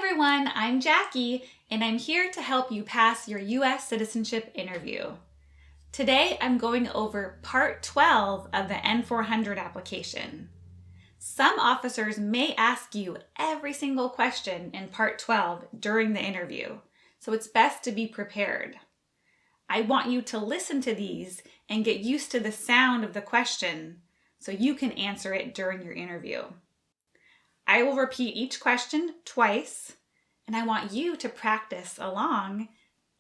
everyone, I'm Jackie, and I'm here to help you pass your U.S. citizenship interview. Today, I'm going over Part 12 of the N400 application. Some officers may ask you every single question in Part 12 during the interview, so it's best to be prepared. I want you to listen to these and get used to the sound of the question so you can answer it during your interview. I will repeat each question twice, and I want you to practice along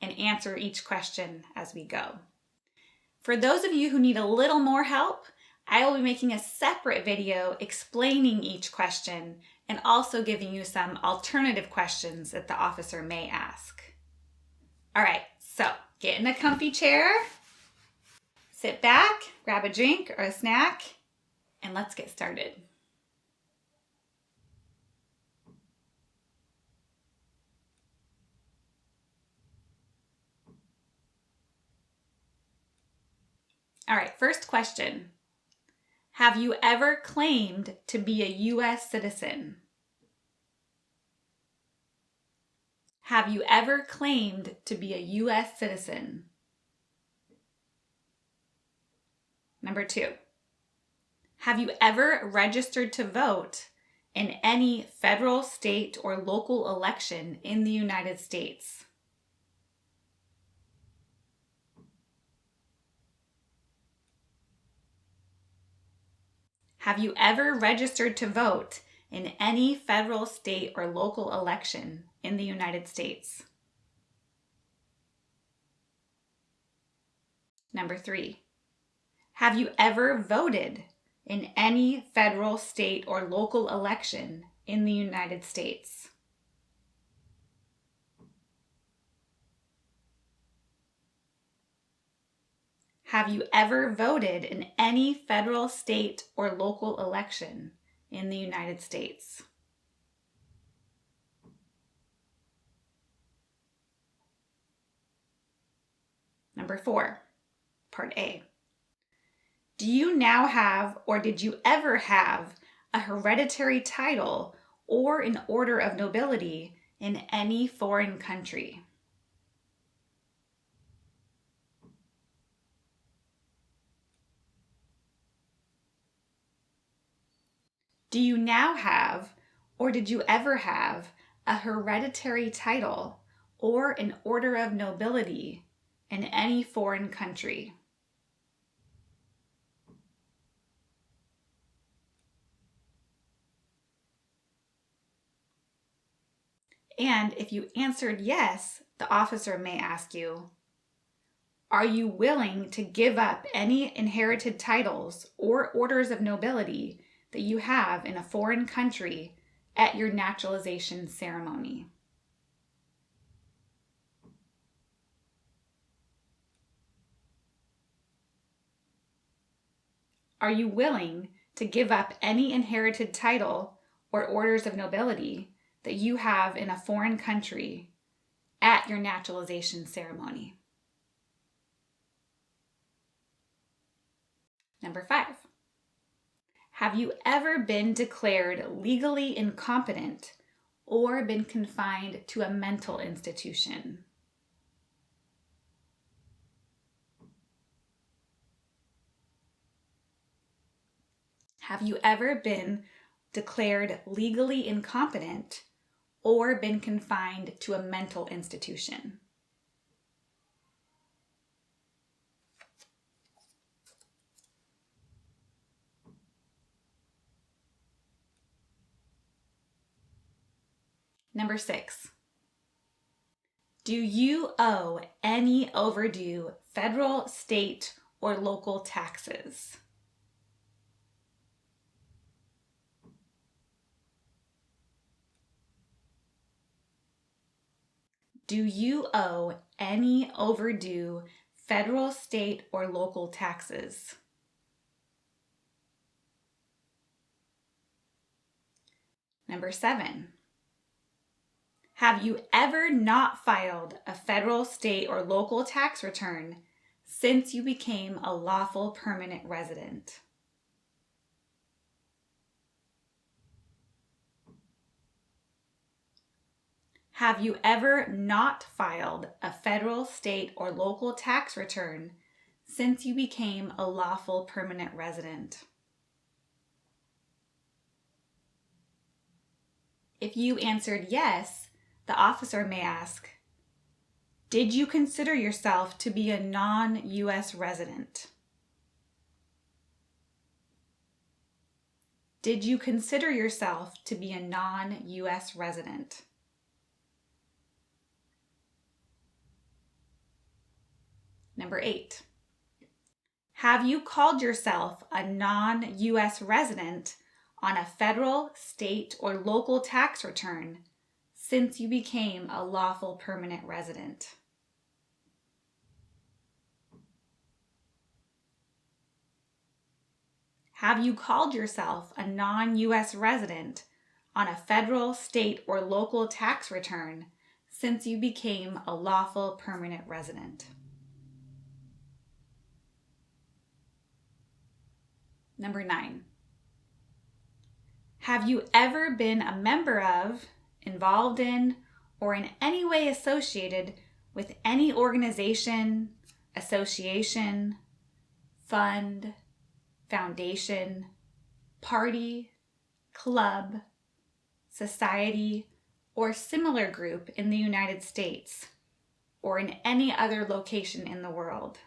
and answer each question as we go. For those of you who need a little more help, I will be making a separate video explaining each question and also giving you some alternative questions that the officer may ask. All right, so get in a comfy chair, sit back, grab a drink or a snack, and let's get started. All right, first question. Have you ever claimed to be a U.S. citizen? Have you ever claimed to be a U.S. citizen? Number 2. Have you ever registered to vote in any federal, state, or local election in the United States? Have you ever registered to vote in any federal, state, or local election in the United States? Number 3. Have you ever voted in any federal, state, or local election in the United States? Have you ever voted in any federal, state, or local election in the United States? Number 4, Part A. Do you now have, or did you ever have, a hereditary title or an order of nobility in any foreign country? Do you now have, or did you ever have, a hereditary title or an order of nobility in any foreign country? And if you answered yes, the officer may ask you, are you willing to give up any inherited titles or orders of nobility that you have in a foreign country at your naturalization ceremony? Are you willing to give up any inherited title or orders of nobility that you have in a foreign country at your naturalization ceremony? Number 5. Have you ever been declared legally incompetent or been confined to a mental institution? Have you ever been declared legally incompetent or been confined to a mental institution? Number 6. Do you owe any overdue federal, state, or local taxes? Do you owe any overdue federal, state, or local taxes? Number 7. Have you ever not filed a federal, state, or local tax return since you became a lawful permanent resident? Have you ever not filed a federal, state, or local tax return since you became a lawful permanent resident? If you answered yes, the officer may ask, did you consider yourself to be a non-U.S. resident? Did you consider yourself to be a non-U.S. resident? Number 8. Have you called yourself a non-U.S. resident on a federal, state, or local tax return since you became a lawful permanent resident? Have you called yourself a non-U.S. resident on a federal, state, or local tax return since you became a lawful permanent resident? Number 9. Have you ever been a member of, involved in, or in any way associated with any organization, association, fund, foundation, party, club, society, or similar group in the United States or in any other location in the world?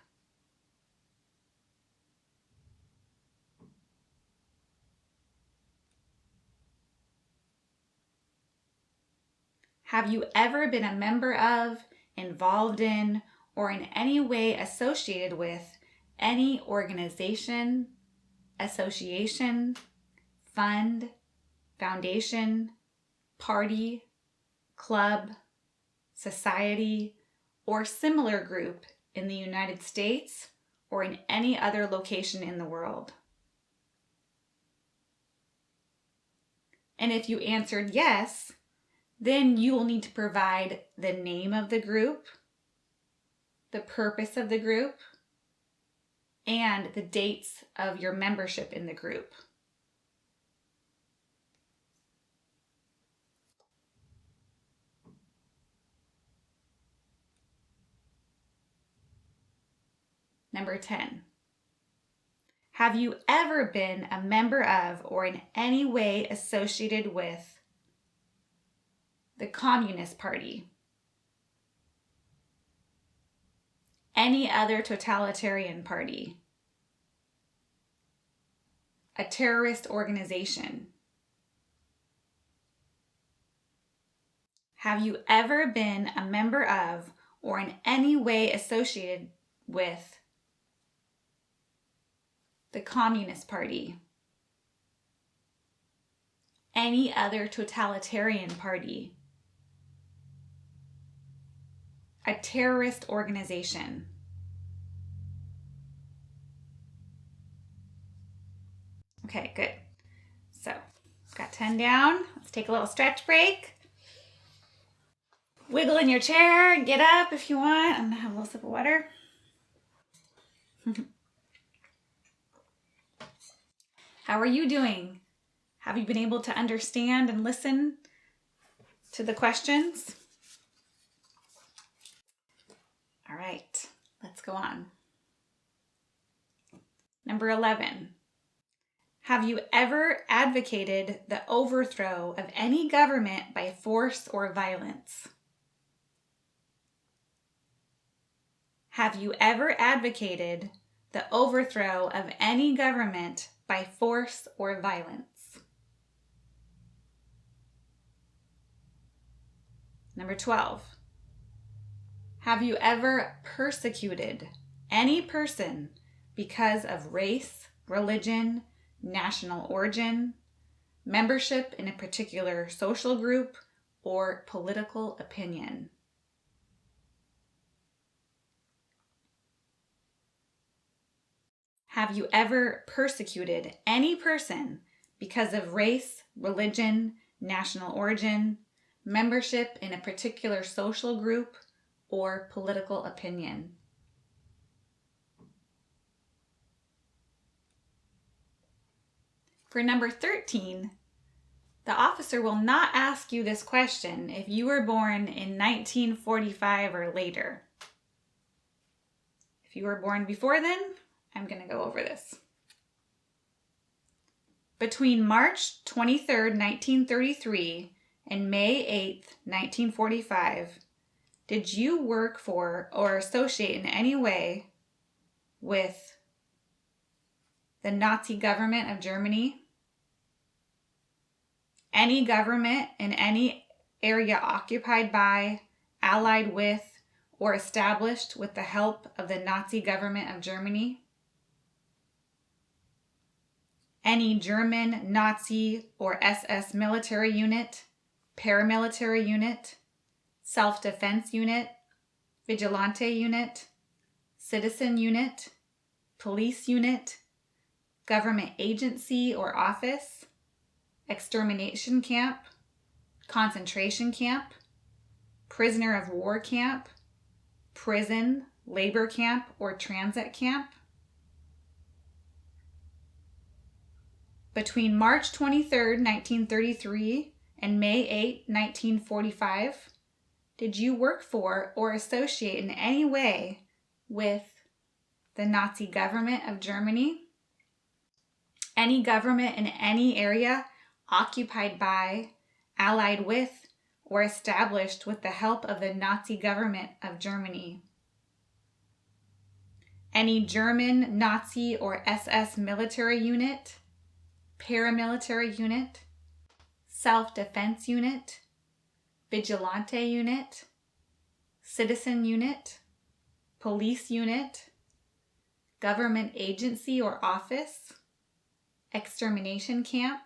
Have you ever been a member of, involved in, or in any way associated with any organization, association, fund, foundation, party, club, society, or similar group in the United States or in any other location in the world? And if you answered yes, then you will need to provide the name of the group, the purpose of the group, and the dates of your membership in the group. Number 10. Have you ever been a member of or in any way associated with the Communist Party, any other totalitarian party, a terrorist organization? Have you ever been a member of or in any way associated with the Communist Party, any other totalitarian party, a terrorist organization? Okay, good. So, got 10 down. Let's take a little stretch break. Wiggle in your chair, get up if you want. I'm gonna have a little sip of water. How are you doing? Have you been able to understand and listen to the questions? All right, let's go on. Number 11. Have you ever advocated the overthrow of any government by force or violence? Have you ever advocated the overthrow of any government by force or violence? Number 12. Have you ever persecuted any person because of race, religion, national origin, membership in a particular social group, or political opinion? Have you ever persecuted any person because of race, religion, national origin, membership in a particular social group, or political opinion? For number 13, The officer will not ask you this question if you were born in 1945 or later. If you were born before then, I'm going to go over this. Between March 23, 1933 and May 8, 1945, did you work for or associate in any way with the Nazi government of Germany? Any government in any area occupied by, allied with, or established with the help of the Nazi government of Germany? Any German, Nazi, or SS military unit, paramilitary unit, self-defense unit, vigilante unit, citizen unit, police unit, government agency or office, extermination camp, concentration camp, prisoner of war camp, prison, labor camp, or transit camp. Between March 23, 1933 and May 8, 1945, did you work for or associate in any way with the Nazi government of Germany? Any government in any area occupied by, allied with, or established with the help of the Nazi government of Germany? Any German, Nazi, or SS military unit, paramilitary unit, self-defense unit, vigilante unit, citizen unit, police unit, government agency or office, extermination camp,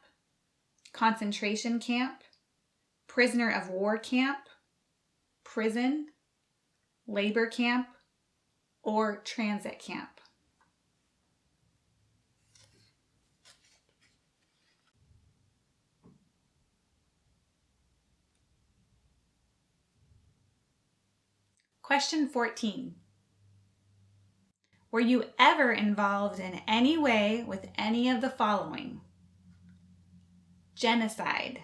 concentration camp, prisoner of war camp, prison, labor camp, or transit camp. Question 14. Were you ever involved in any way with any of the following? Genocide,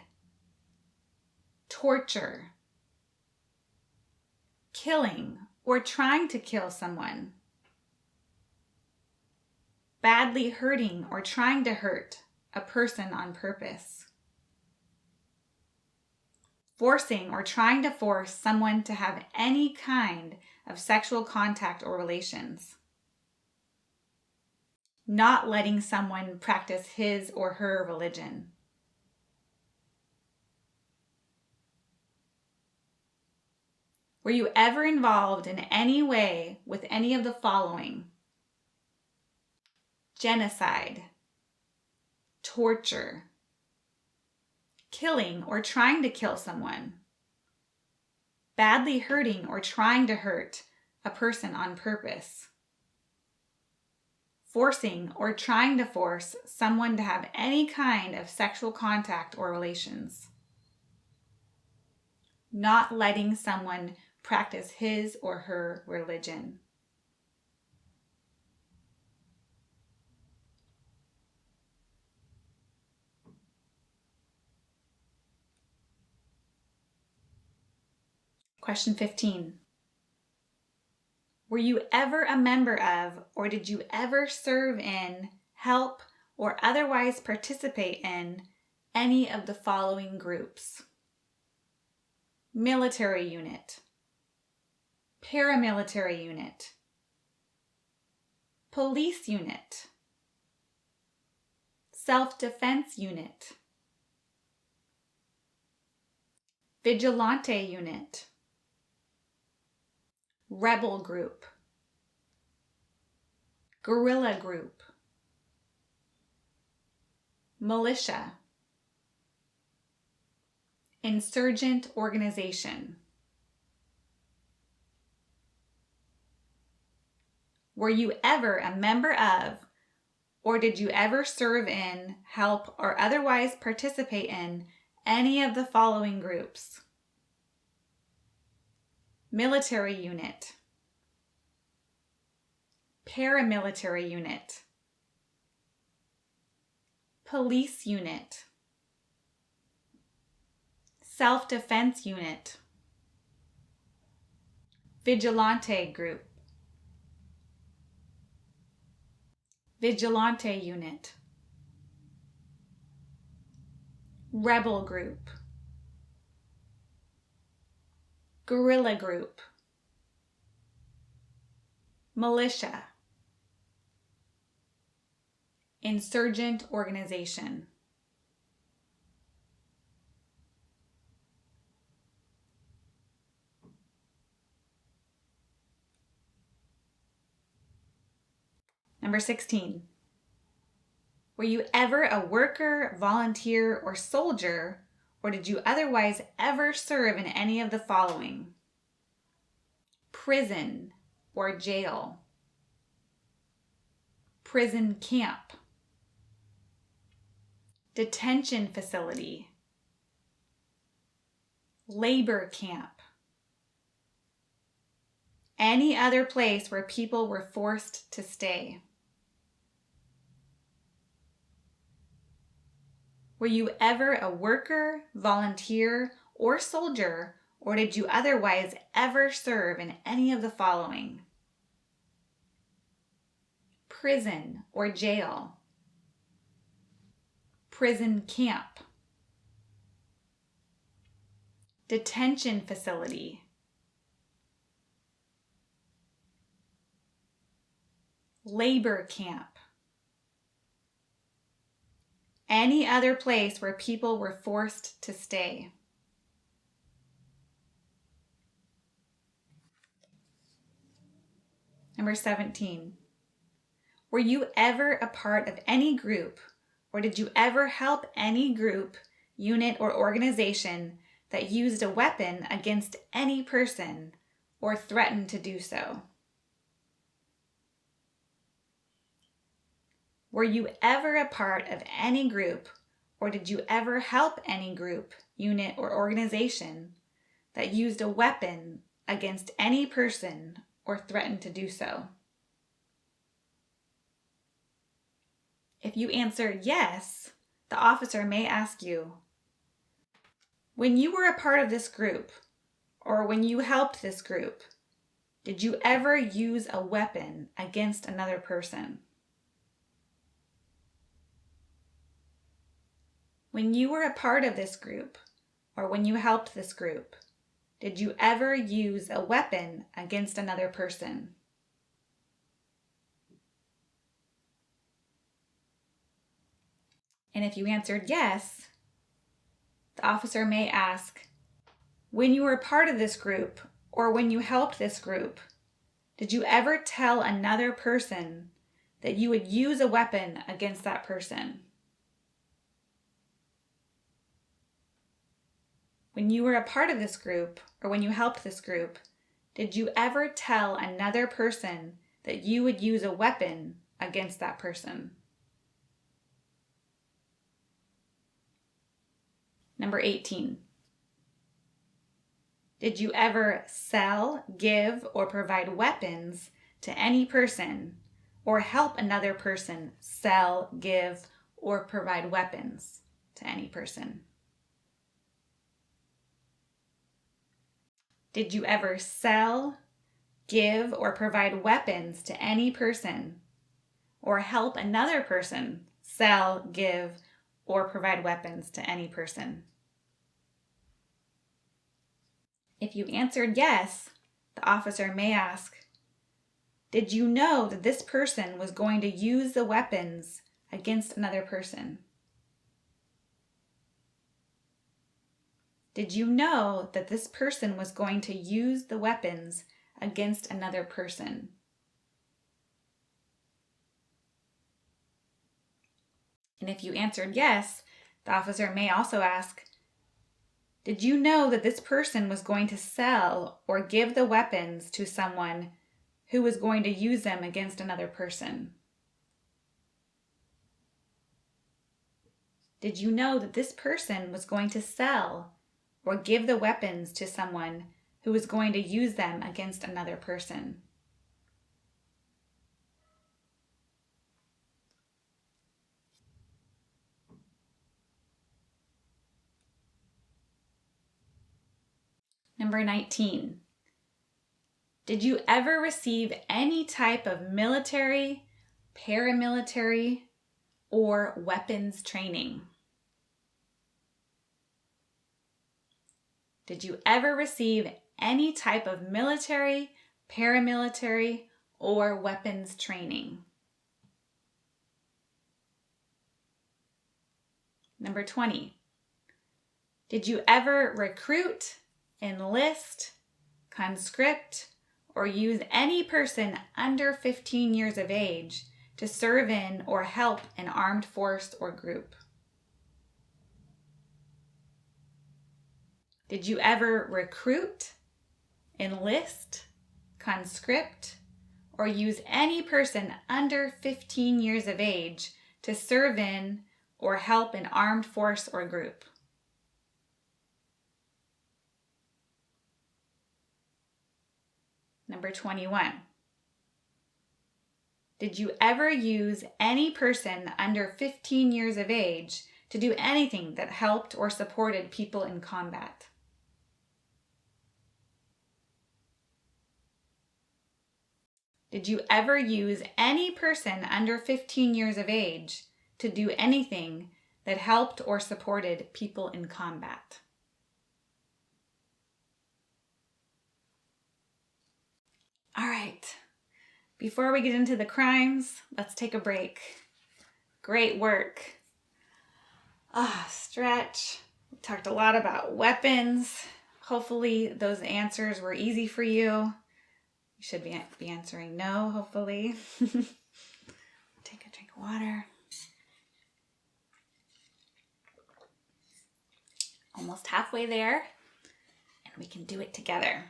torture, killing or trying to kill someone, badly hurting or trying to hurt a person on purpose, forcing or trying to force someone to have any kind of sexual contact or relations, not letting someone practice his or her religion. Were you ever involved in any way with any of the following? Genocide, torture, killing or trying to kill someone, badly hurting or trying to hurt a person on purpose, forcing or trying to force someone to have any kind of sexual contact or relations, not letting someone practice his or her religion. Question 15. Were you ever a member of, or did you ever serve in, help, or otherwise participate in any of the following groups? Military unit, paramilitary unit, police unit, self-defense unit, vigilante unit, rebel group, guerrilla group, militia, insurgent organization. Were you ever a member of, or did you ever serve in, help, or otherwise participate in any of the following groups? Military unit, paramilitary unit, police unit, self-defense unit, vigilante group, vigilante unit, rebel group, guerrilla group, militia, insurgent organization. Number 16. Were you ever a worker, volunteer, or soldier, or did you otherwise ever serve in any of the following? Prison or jail, prison camp, detention facility, labor camp, any other place where people were forced to stay. Were you ever a worker, volunteer, or soldier, or did you otherwise ever serve in any of the following? Prison or jail, prison camp, detention facility, labor camp, any other place where people were forced to stay. Number 17. Were you ever a part of any group, or did you ever help any group, unit, or organization that used a weapon against any person or threatened to do so? Were you ever a part of any group, or did you ever help any group, unit, or organization that used a weapon against any person or threatened to do so? If you answer yes, the officer may ask you, when you were a part of this group, or when you helped this group, did you ever use a weapon against another person? When you were a part of this group, or when you helped this group, did you ever use a weapon against another person? And if you answered yes, the officer may ask, when you were a part of this group, or when you helped this group, did you ever tell another person that you would use a weapon against that person? When you were a part of this group, or when you helped this group, did you ever tell another person that you would use a weapon against that person? Number 18. Did you ever sell, give, or provide weapons to any person, or help another person sell, give, or provide weapons to any person? Did you ever sell, give, or provide weapons to any person, or help another person sell, give, or provide weapons to any person? If you answered yes, the officer may ask, did you know that this person was going to use the weapons against another person? Did you know that this person was going to use the weapons against another person? And if you answered yes, the officer may also ask, did you know that this person was going to sell or give the weapons to someone who was going to use them against another person? Did you know that this person was going to sell or give the weapons to someone who was going to use them against another person? Number 19. Did you ever receive any type of military, paramilitary, or weapons training? Did you ever receive any type of military, paramilitary, or weapons training? Number 20. Did you ever recruit, enlist, conscript, or use any person under 15 years of age to serve in or help an armed force or group? Did you ever recruit, enlist, conscript, or use any person under 15 years of age to serve in or help an armed force or group? Number 21. Did you ever use any person under 15 years of age to do anything that helped or supported people in combat? Did you ever use any person under 15 years of age to do anything that helped or supported people in combat? All right, before we get into the crimes, let's take a break. Great work. Stretch. We talked a lot about weapons. Hopefully those answers were easy for you. You should be answering no, hopefully. Take a drink of water. Almost halfway there, and we can do it together.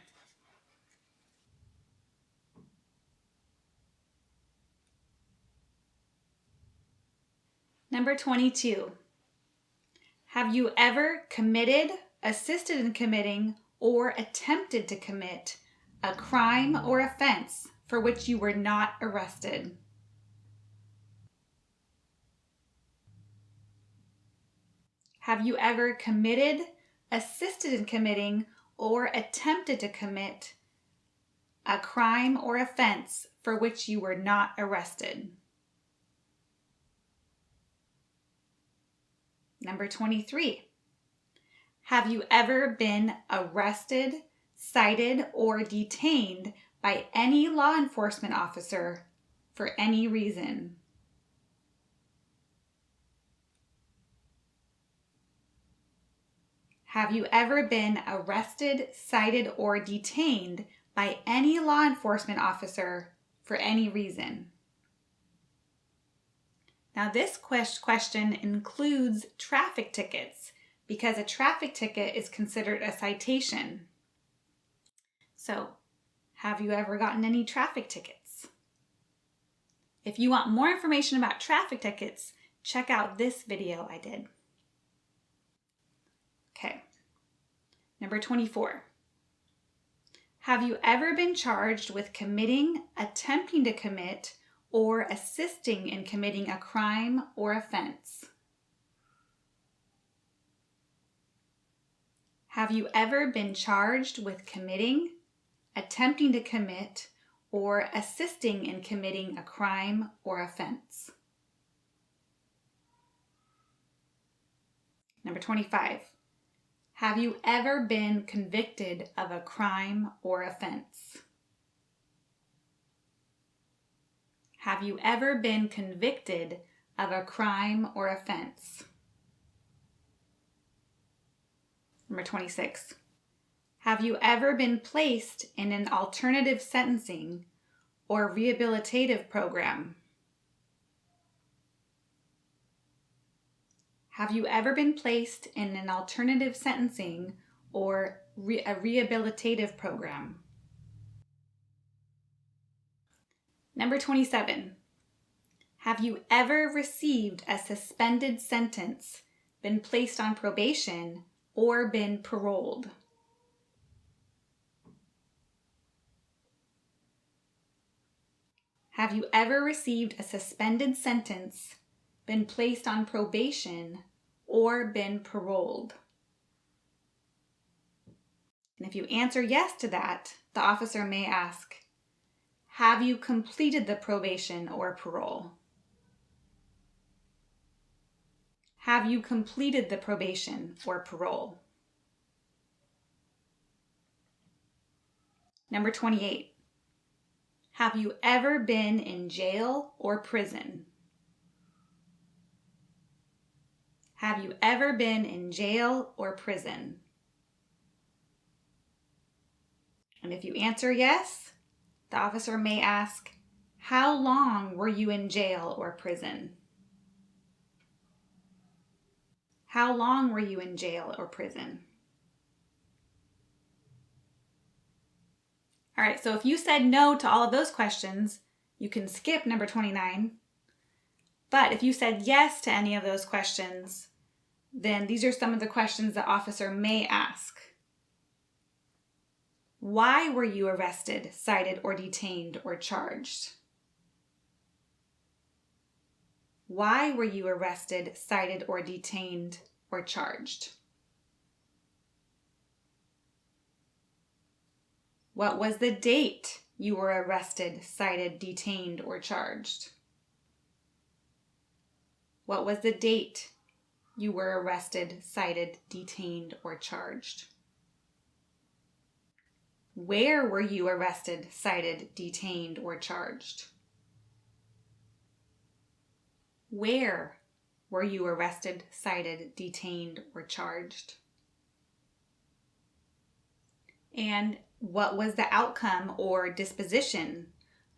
Number 22. Have you ever committed, assisted in committing, or attempted to commit a crime or offense for which you were not arrested? Have you ever committed, assisted in committing, or attempted to commit a crime or offense for which you were not arrested? Number 23. Have you ever been arrested, cited, or detained by any law enforcement officer for any reason? Have you ever been arrested, cited, or detained by any law enforcement officer for any reason? Now this question includes traffic tickets because a traffic ticket is considered a citation. So, have you ever gotten any traffic tickets? If you want more information about traffic tickets, check out this video I did. Okay, number 24. Have you ever been charged with committing, attempting to commit, or assisting in committing a crime or offense? Have you ever been charged with committing, attempting to commit, or assisting in committing a crime or offense? Number 25. Have you ever been convicted of a crime or offense? Have you ever been convicted of a crime or offense? Number 26. Have you ever been placed in an alternative sentencing or rehabilitative program? Have you ever been placed in an alternative sentencing or a rehabilitative program? Number 27. Have you ever received a suspended sentence, been placed on probation, or been paroled? Have you ever received a suspended sentence, been placed on probation, or been paroled? And if you answer yes to that, the officer may ask, have you completed the probation or parole? Have you completed the probation or parole? Number 28. Have you ever been in jail or prison? Have you ever been in jail or prison? And if you answer yes, the officer may ask, how long were you in jail or prison? How long were you in jail or prison? All right, so if you said no to all of those questions, you can skip number 29. But if you said yes to any of those questions, then these are some of the questions the officer may ask. Why were you arrested, cited, or detained, or charged? Why were you arrested, cited, or detained, or charged? What was the date you were arrested, cited, detained, or charged? What was the date you were arrested, cited, detained, or charged? Where were you arrested, cited, detained, or charged? Where were you arrested, cited, detained, or charged? And what was the outcome or disposition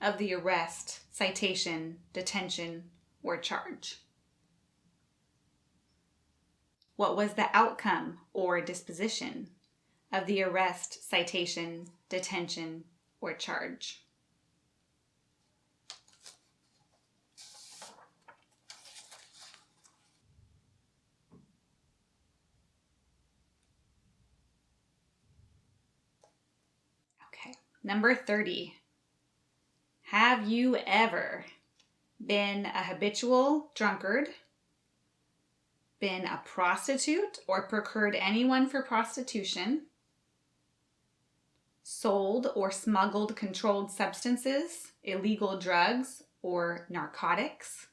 of the arrest, citation, detention, or charge? What was the outcome or disposition of the arrest, citation, detention, or charge? Okay, number 30. Have you ever been a habitual drunkard, been a prostitute or procured anyone for prostitution, sold or smuggled controlled substances, illegal drugs, or narcotics,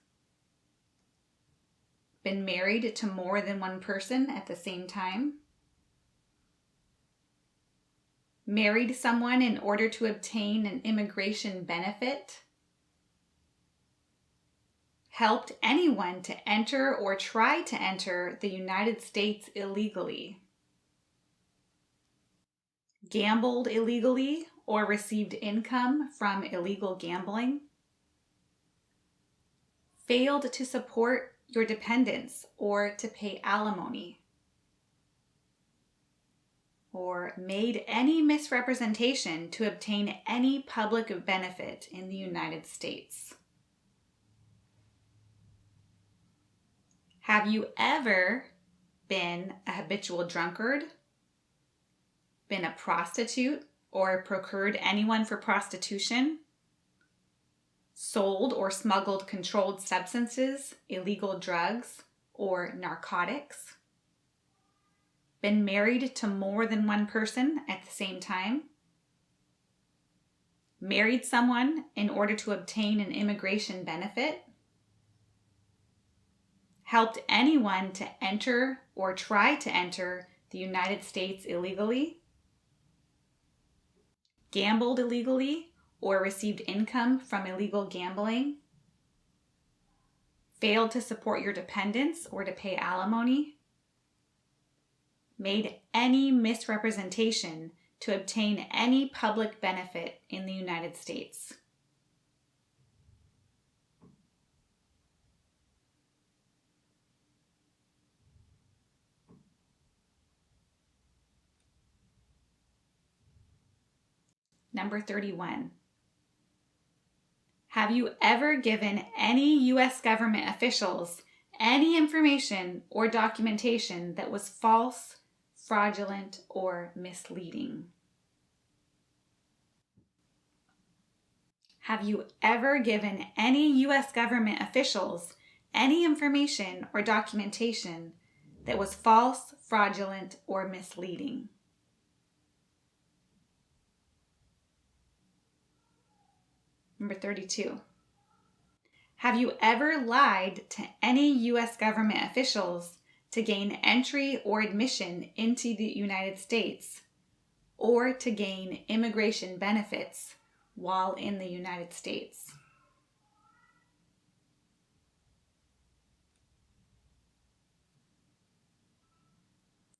been married to more than one person at the same time, married someone in order to obtain an immigration benefit, helped anyone to enter or try to enter the United States illegally, gambled illegally or received income from illegal gambling, failed to support your dependents or to pay alimony, or made any misrepresentation to obtain any public benefit in the United States. Have you ever been a habitual drunkard, been a prostitute or procured anyone for prostitution, sold or smuggled controlled substances, illegal drugs, or narcotics, been married to more than one person at the same time, married someone in order to obtain an immigration benefit, helped anyone to enter or try to enter the United States illegally, gambled illegally or received income from illegal gambling, failed to support your dependents or to pay alimony, made any misrepresentation to obtain any public benefit in the United States. Number 31. Have you ever given any U.S. government officials any information or documentation that was false, fraudulent, or misleading? Have you ever given any U.S. government officials any information or documentation that was false, fraudulent, or misleading? Number 32. Have you ever lied to any U.S. government officials to gain entry or admission into the United States or to gain immigration benefits while in the United States?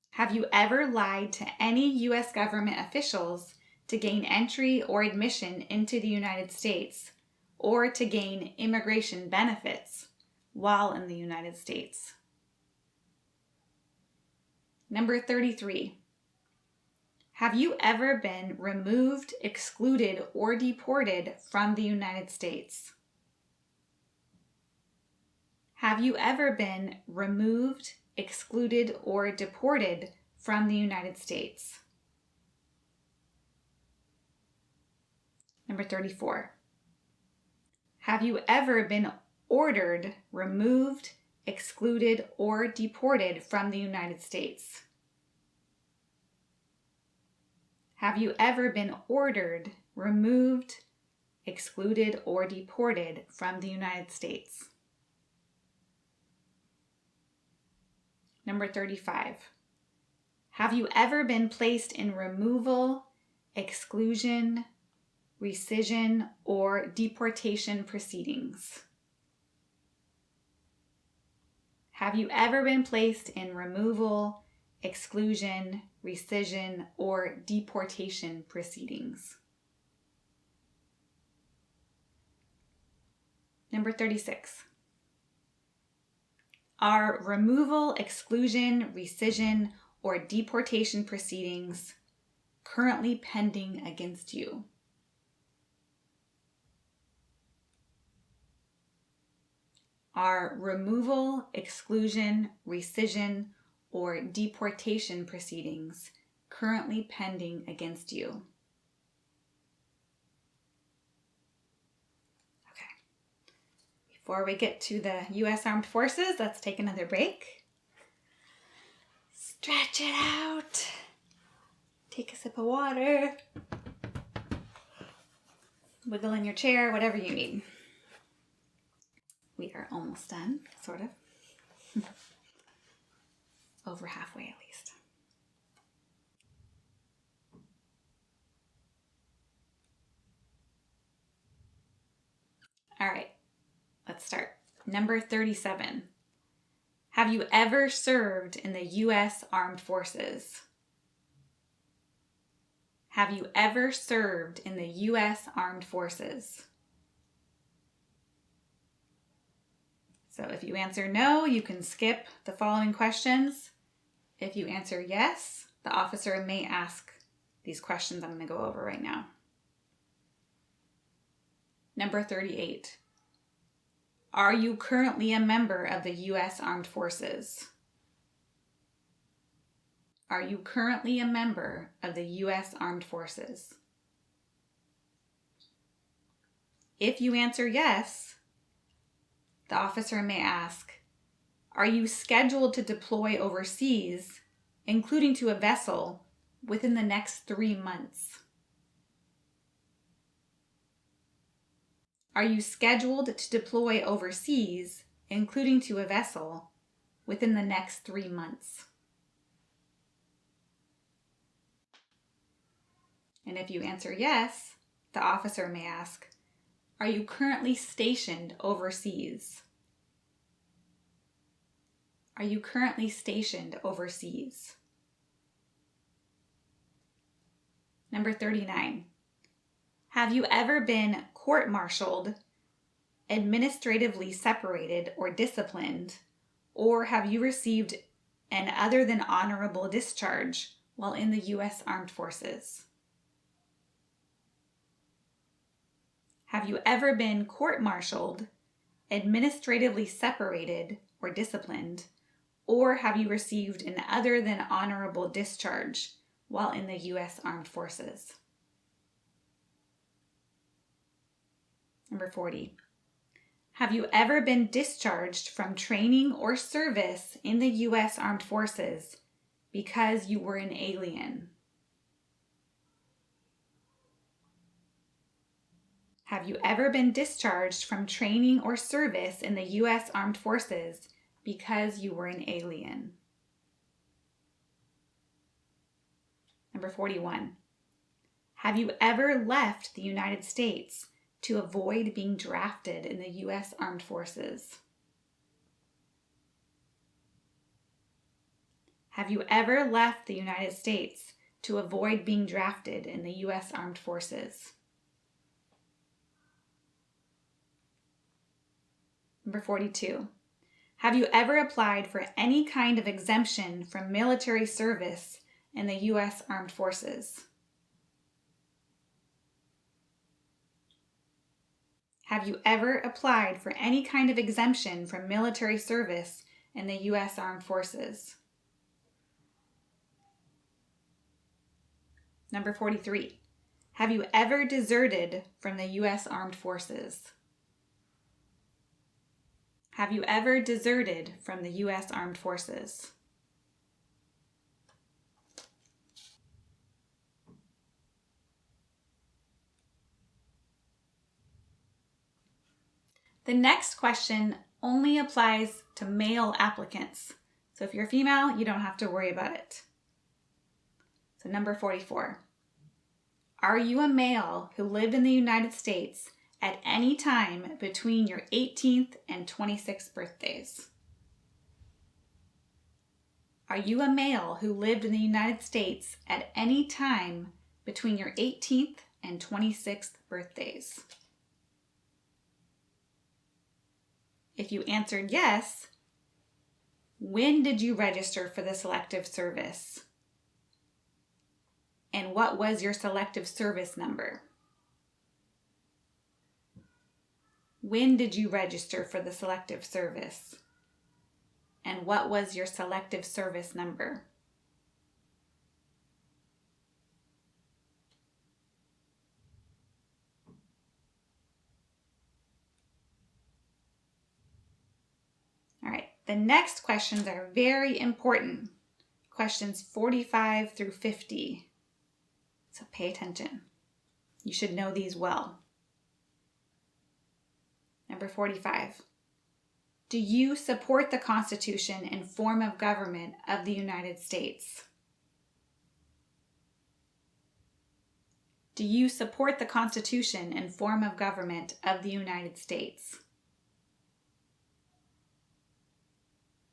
Have you ever lied to any U.S. government officials to gain entry or admission into the United States or to gain immigration benefits while in the United States? Number 33. Have you ever been removed, excluded, or deported from the United States? Have you ever been removed, excluded, or deported from the United States? Number 34. Have you ever been ordered, removed, excluded, or deported from the United States? Have you ever been ordered, removed, excluded, or deported from the United States? Number 35. Have you ever been placed in removal, exclusion, rescission, or deportation proceedings? Have you ever been placed in removal, exclusion, rescission, or deportation proceedings? Number 36. Are removal, exclusion, rescission, or deportation proceedings currently pending against you? Are removal, exclusion, rescission, or deportation proceedings currently pending against you? Okay. Before we get to the U.S. Armed Forces, let's take another break. Stretch it out. Take a sip of water. Wiggle in your chair, whatever you need. We are almost done, sort of. Over halfway at least. All right, let's start. Number 37. Have you ever served in the U.S. Armed Forces? Have you ever served in the U.S. Armed Forces? So if you answer no, you can skip the following questions. If you answer yes, the officer may ask these questions I'm going to go over right now. Number 38. Are you currently a member of the U.S. Armed Forces? Are you currently a member of the U.S. Armed Forces? If you answer yes, the officer may ask, are you scheduled to deploy overseas, including to a vessel, within the next 3 months? Are you scheduled to deploy overseas, including to a vessel, within the next 3 months? And if you answer yes, the officer may ask, are you currently stationed overseas? Are you currently stationed overseas? Number 39. Have you ever been court-martialed, administratively separated or disciplined, or have you received an other than honorable discharge while in the U.S. Armed Forces? Have you ever been court-martialed, administratively separated or disciplined, or have you received an other than honorable discharge while in the U.S. Armed Forces? Number 40. Have you ever been discharged from training or service in the U.S. Armed Forces because you were an alien? Have you ever been discharged from training or service in the U.S. Armed Forces because you were an alien? Number 41. Have you ever left the United States to avoid being drafted in the U.S. Armed Forces? Have you ever left the United States to avoid being drafted in the U.S. Armed Forces? Number 42. Have you ever applied for any kind of exemption from military service in the U.S. Armed Forces? Have you ever applied for any kind of exemption from military service in the U.S. Armed Forces? Number 43. Have you ever deserted from the U.S. Armed Forces? Have you ever deserted from the U.S. Armed Forces? The next question only applies to male applicants. So if you're female, you don't have to worry about it. So number 44. Are you a male who lived in the United States at any time between your 18th and 26th birthdays? Are you a male who lived in the United States at any time between your 18th and 26th birthdays? If you answered yes, when did you register for the selective service? And what was your selective service number? When did you register for the selective service? And what was your selective service number? All right, the next questions are very important. Questions 45 through 50. So pay attention. You should know these well. Number 45. Do you support the Constitution and form of government of the United States? Do you support the Constitution and form of government of the United States?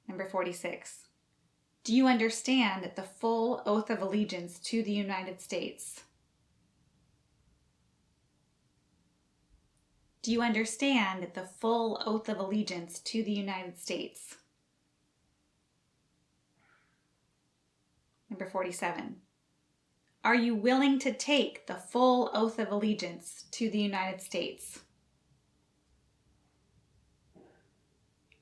Number 46. Do you understand the full oath of allegiance to the United States? Do you understand the full oath of allegiance to the United States? Number 47. Are you willing to take the full oath of allegiance to the United States?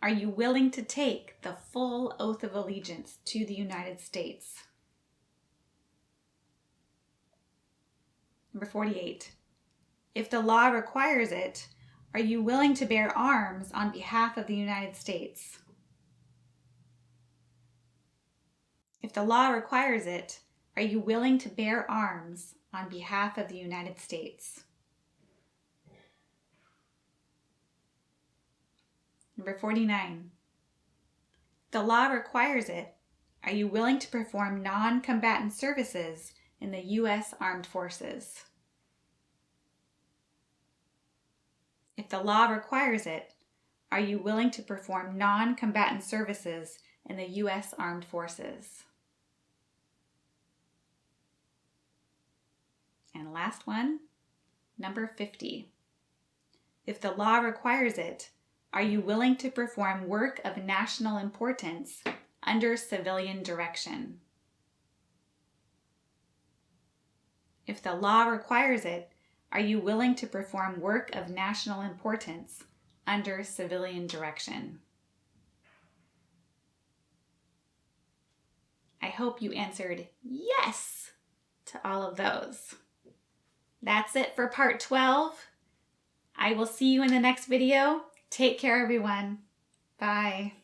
Are you willing to take the full oath of allegiance to the United States? Number 48. If the law requires it, are you willing to bear arms on behalf of the United States? If the law requires it, are you willing to bear arms on behalf of the United States? Number 49. If the law requires it, are you willing to perform non-combatant services in the U.S. Armed Forces? If the law requires it, are you willing to perform non-combatant services in the U.S. Armed Forces? And last one, number 50. If the law requires it, are you willing to perform work of national importance under civilian direction? If the law requires it, are you willing to perform work of national importance under civilian direction? I hope you answered yes to all of those. That's it for part 12. I will see you in the next video. Take care, everyone. Bye.